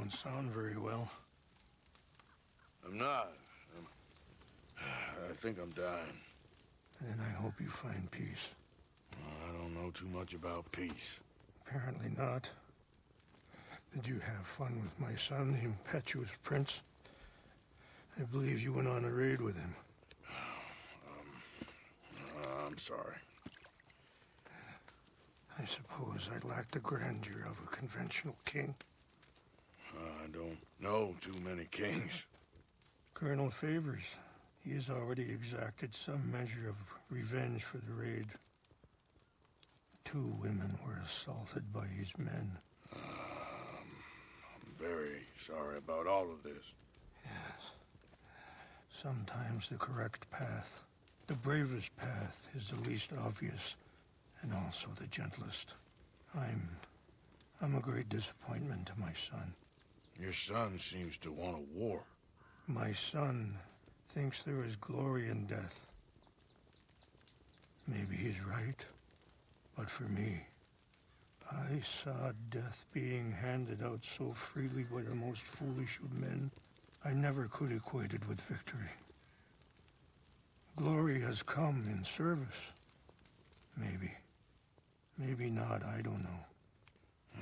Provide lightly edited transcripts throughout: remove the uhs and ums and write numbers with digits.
don't sound very well. I'm not. I think I'm dying. Then I hope you find peace. I don't know too much about peace. Apparently not. Did you have fun with my son, the impetuous prince? I believe you went on a raid with him. I'm sorry. I suppose I lack the grandeur of a conventional king. I don't know too many kings. Colonel Favors, he has already exacted some measure of revenge for the raid. 2 women were assaulted by his men. I'm very sorry about all of this. Yes. Sometimes the correct path, the bravest path, is the least obvious, and also the gentlest. I'm a great disappointment to my son. Your son seems to want a war. My son thinks there is glory in death. Maybe he's right, but for me, I saw death being handed out so freely by the most foolish of men, I never could equate it with victory. Glory has come in service. Maybe. Maybe not, I don't know.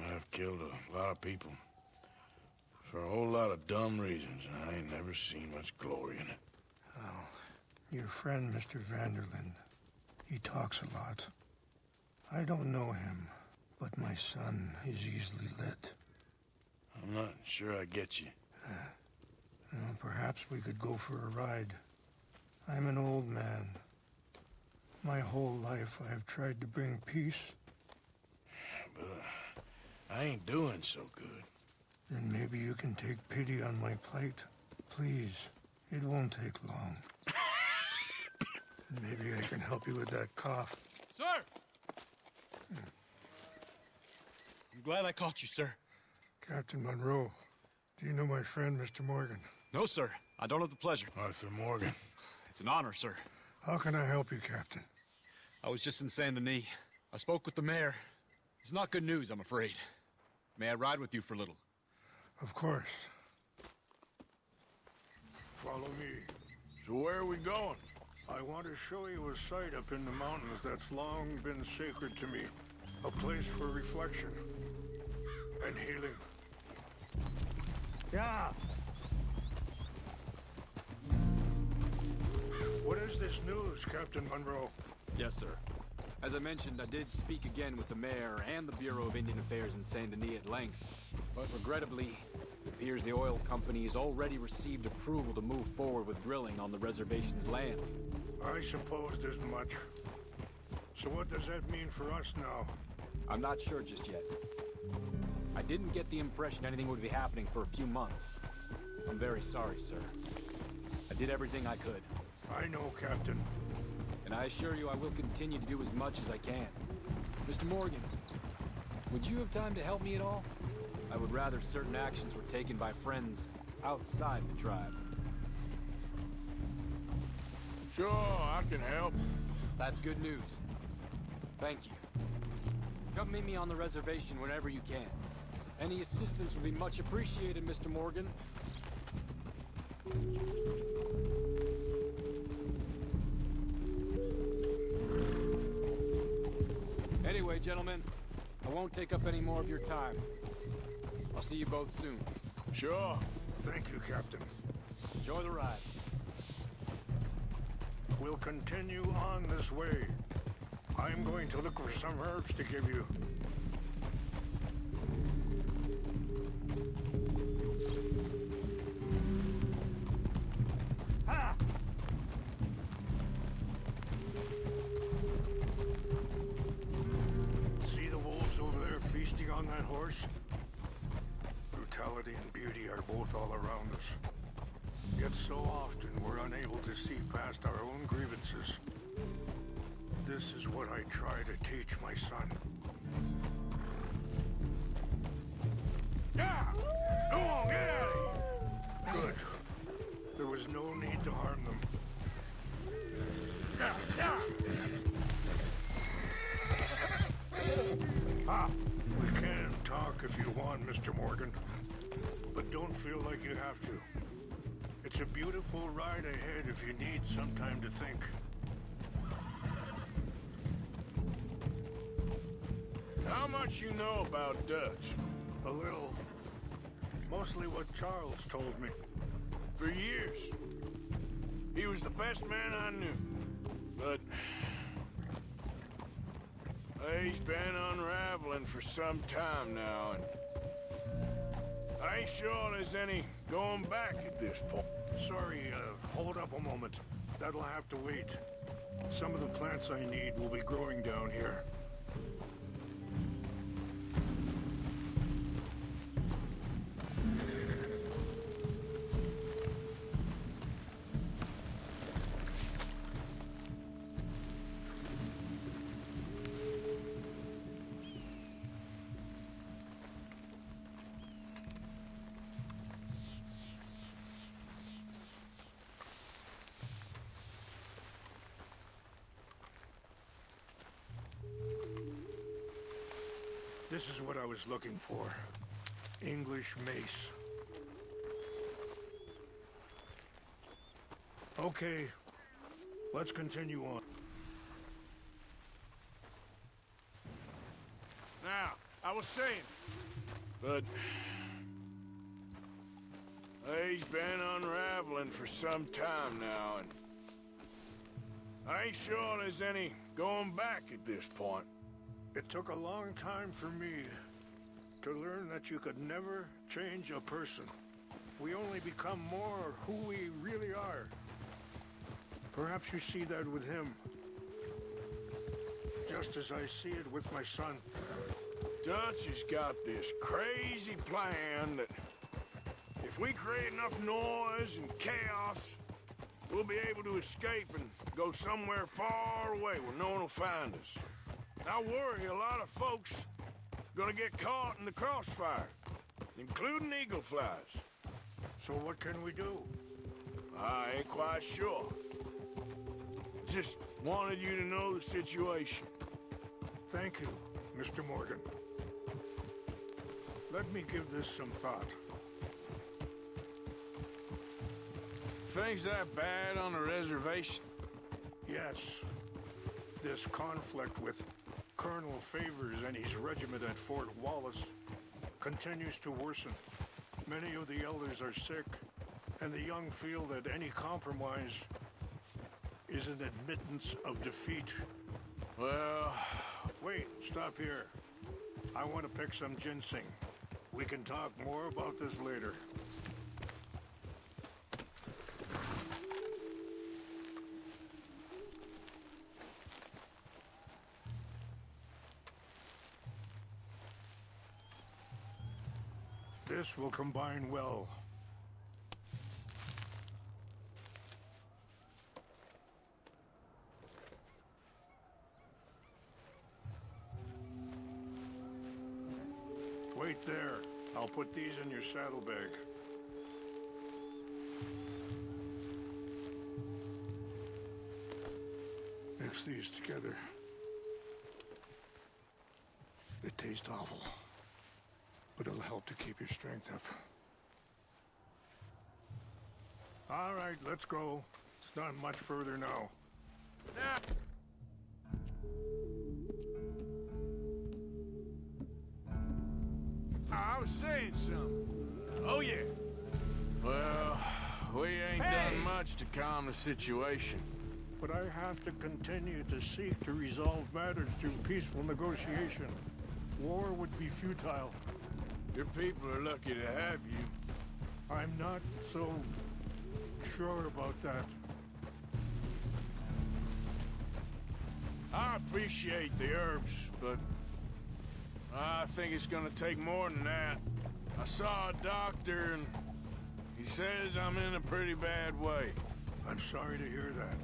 I've killed a lot of people. For a whole lot of dumb reasons, and I ain't never seen much glory in it. Well, your friend, Mr. Vanderlyn, he talks a lot. I don't know him, but my son is easily led. I'm not sure I get you. Well, perhaps we could go for a ride. I'm an old man. My whole life I have tried to bring peace. But I ain't doing so good. Then maybe you can take pity on my plight. Please, it won't take long. And maybe I can help you with that cough. Sir! I'm glad I caught you, sir. Captain Monroe, do you know my friend, Mr. Morgan? No, sir. I don't have the pleasure. Arthur Morgan. It's an honor, sir. How can I help you, Captain? I was just in Saint Denis. I spoke with the mayor. It's not good news, I'm afraid. May I ride with you for a little? Of course. Follow me. So where are we going? I want to show you a site up in the mountains that's long been sacred to me. A place for reflection and healing. Yeah. What is this news, Captain Monroe? Yes, sir. As I mentioned, I did speak again with the mayor and the Bureau of Indian Affairs in Saint Denis at length. But regrettably, it appears the oil company has already received approval to move forward with drilling on the reservation's land. I supposed as much. So what does that mean for us now? I'm not sure just yet. I didn't get the impression anything would be happening for a few months. I'm very sorry, sir. I did everything I could. I know, Captain. And I assure you I will continue to do as much as I can. Mr. Morgan, would you have time to help me at all? I would rather certain actions were taken by friends outside the tribe. Sure, I can help. That's good news. Thank you. Come meet me on the reservation whenever you can. Any assistance would be much appreciated, Mr. Morgan. Anyway, gentlemen, I won't take up any more of your time. I'll see you both soon. Sure. Thank you, Captain. Enjoy the ride. We'll continue on this way. I'm going to look for some herbs to give you. Ha! See the wolves over there feasting on that horse? Brutality and beauty are both all around us. Yet so often we're unable to see past our own grievances. This is what I try to teach my son. Yeah! Go on, get out of here! Good. There was no need to harm them. Ah, we can talk if you want, Mr. Morgan. But don't feel like you have to. It's a beautiful ride ahead if you need some time to think. How much you know about Dutch? A little. Mostly what Charles told me. For years. He was the best man I knew. But... he's been unraveling for some time now, and... I ain't sure there's any going back at this point. Sorry, hold up a moment. That'll have to wait. Some of the plants I need will be growing down here. This is what I was looking for. English mace. Okay, let's continue on. Now, I was saying, but... he's been unraveling for some time now, and... I ain't sure there's any going back at this point. It took a long time for me to learn that you could never change a person. We only become more who we really are. Perhaps you see that with him, just as I see it with my son. Dutch has got this crazy plan that if we create enough noise and chaos, we'll be able to escape and go somewhere far away where no one will find us. I worry a lot of folks gonna get caught in the crossfire, including eagle flies. So what can we do? I ain't quite sure. Just wanted you to know the situation. Thank you, Mr. Morgan. Let me give this some thought. Things that bad on the reservation? Yes. This conflict with Colonel Favors and his regiment at Fort Wallace continues to worsen. Many of the elders are sick, and the young feel that any compromise is an admittance of defeat. Well... Wait, stop here. I want to pick some ginseng. We can talk more about this later. This will combine well. Wait there. I'll put these in your saddlebag. Mix these together. They taste awful, but it'll help to keep your strength up. All right, let's go. It's not much further now. Now... I was saying something. Oh, yeah. Well, we ain't done much to calm the situation. But I have to continue to seek to resolve matters through peaceful negotiation. War would be futile. Your people are lucky to have you. I'm not so sure about that. I appreciate the herbs, but I think it's gonna take more than that. I saw a doctor and he says I'm in a pretty bad way. I'm sorry to hear that.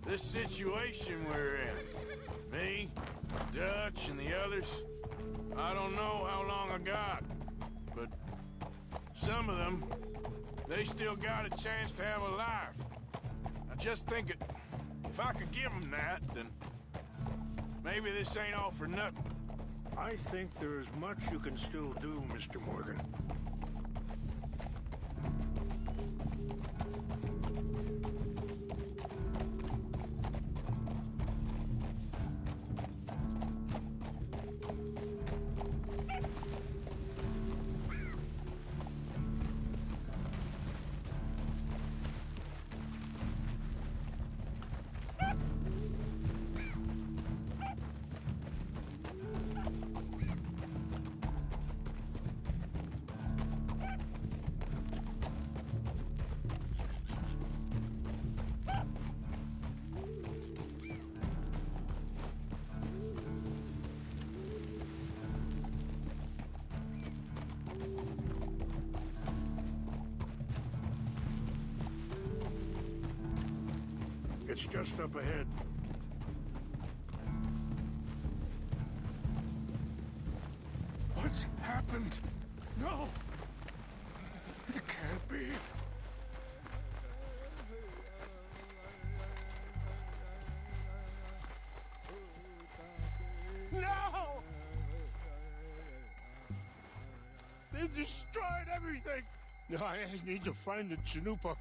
This situation we're in, me, Dutch, and the others, I don't know how long I got, but some of them, they still got a chance to have a life. I just think if I could give them that, then maybe this ain't all for nothing. I think there is much you can still do, Mr. Morgan. It's just up ahead. What's happened? No! It can't be. No! They destroyed everything! I need to find the Chanupa.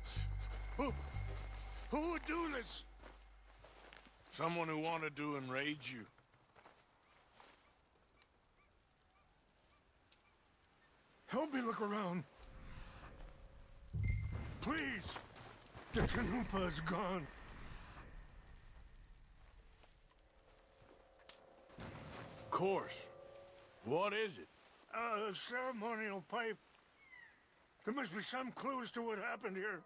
Who would do this? Someone who wanted to enrage you. Help me look around. Please! The Chanupa is gone. Of course. What is it? A ceremonial pipe. There must be some clues to what happened here.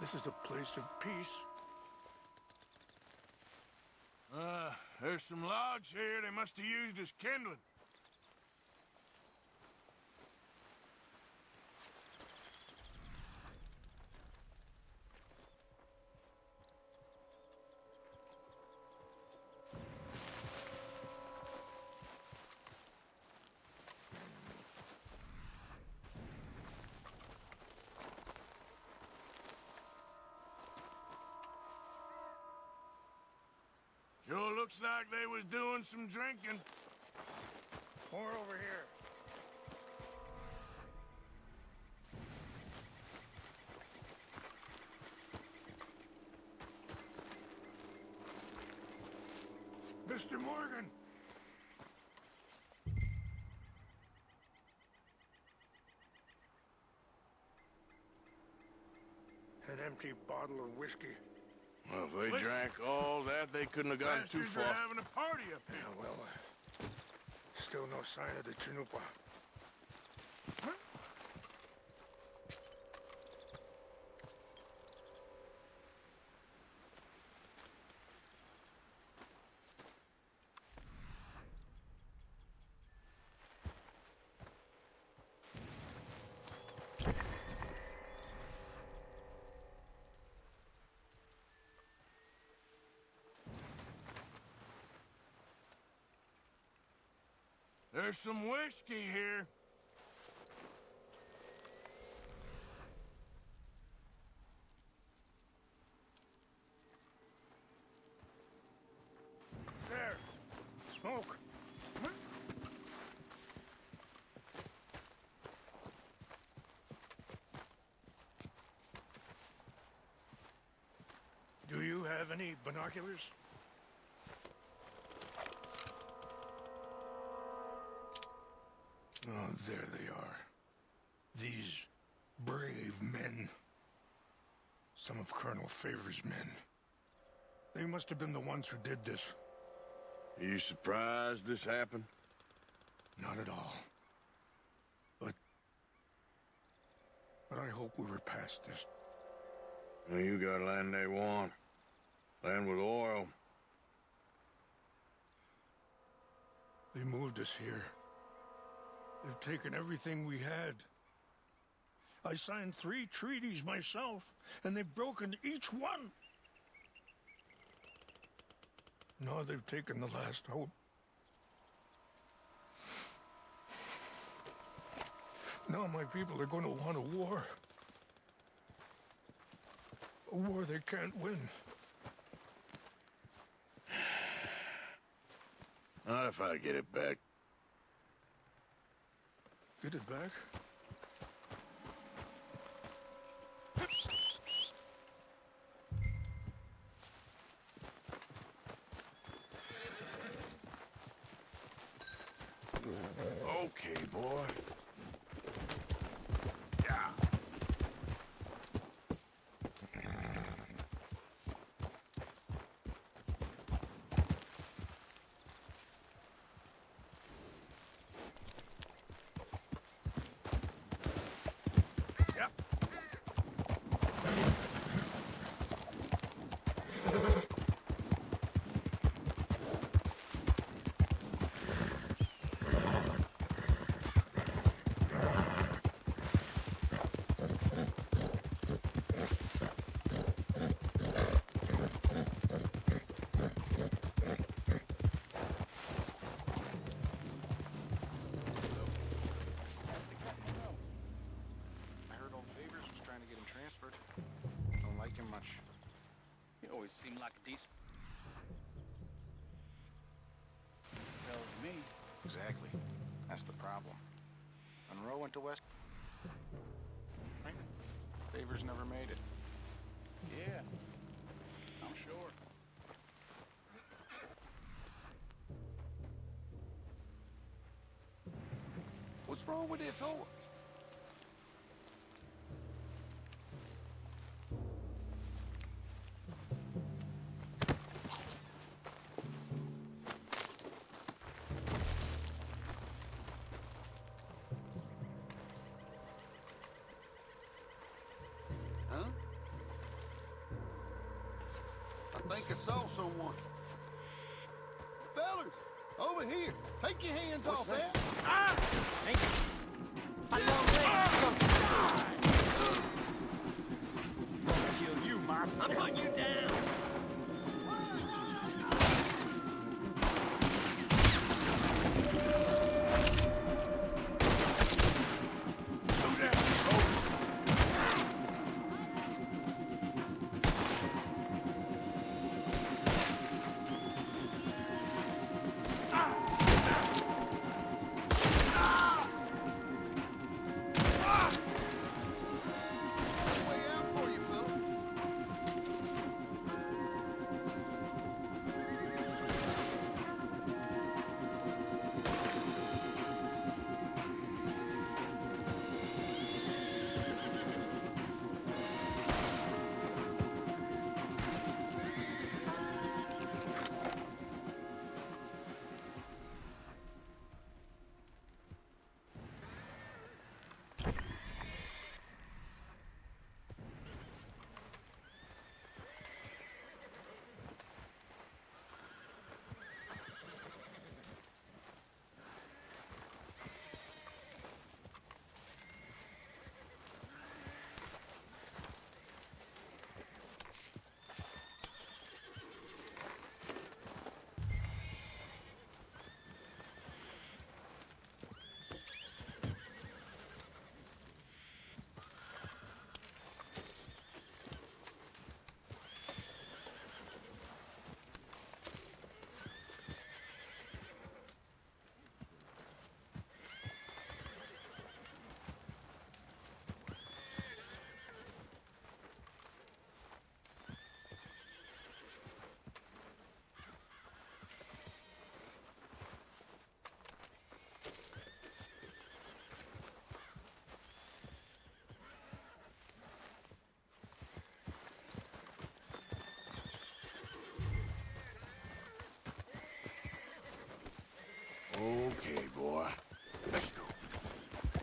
This is a place of peace. There's some logs here they must have used as kindling. Sure looks like they was doing some drinking. More over here. Mr. Morgan! An empty bottle of whiskey. Well, if they drank all that, they couldn't have gotten too far. Bastards are having a party up here. Yeah, well, still no sign of the Chanupa. Huh? There's some whiskey here. There. Smoke. Huh? Do you have any binoculars? Oh, there they are. These brave men. Some of Colonel Favor's men. They must have been the ones who did this. Are you surprised this happened? Not at all. But I hope we were past this. Well, you got land they want. Land with oil. They moved us here. They've taken everything we had. I signed 3 treaties myself, and they've broken each one. Now they've taken the last hope. Now my people are going to want a war. A war they can't win. Not if I get it back. Get it back? Okay, boy. Yeah. always seemed like a decent... Tells me. Exactly. That's the problem. Monroe went to West... Favors never made it. Yeah, I'm sure. What's wrong with this horse? Huh? I think I saw someone. Fellas, over here. Take your hands off that. Kill you, my friend. I'm putting you down. Way out for you, fella. Okay, boy. Let's go.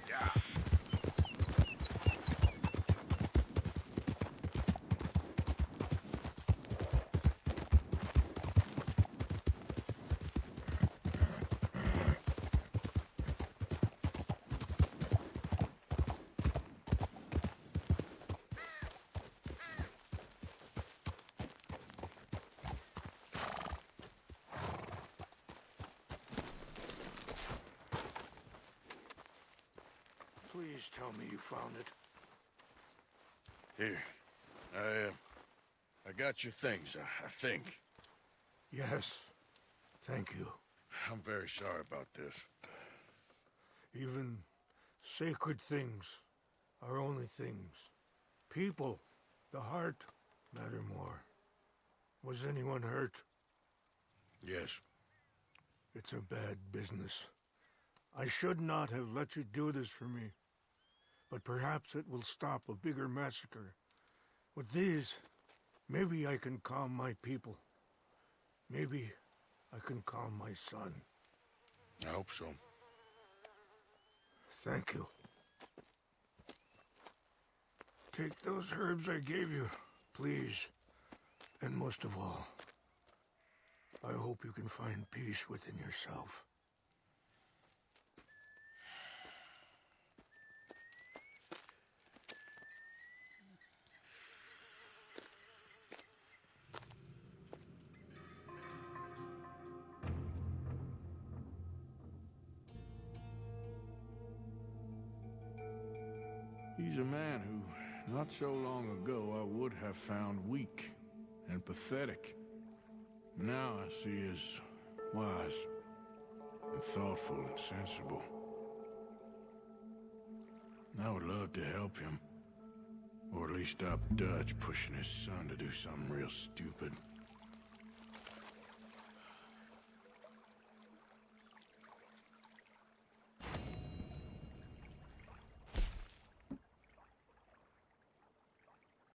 Yeah. Please tell me you found it. Here. I got your things, I think. Yes. Thank you. I'm very sorry about this. Even sacred things are only things. People, the heart, matter more. Was anyone hurt? Yes. It's a bad business. I should not have let you do this for me. But perhaps it will stop a bigger massacre. With these, maybe I can calm my people. Maybe I can calm my son. I hope so. Thank you. Take those herbs I gave you, please. And most of all, I hope you can find peace within yourself. He's a man who, not so long ago, I would have found weak and pathetic. Now I see as wise and thoughtful and sensible. I would love to help him, or at least stop Dutch pushing his son to do something real stupid.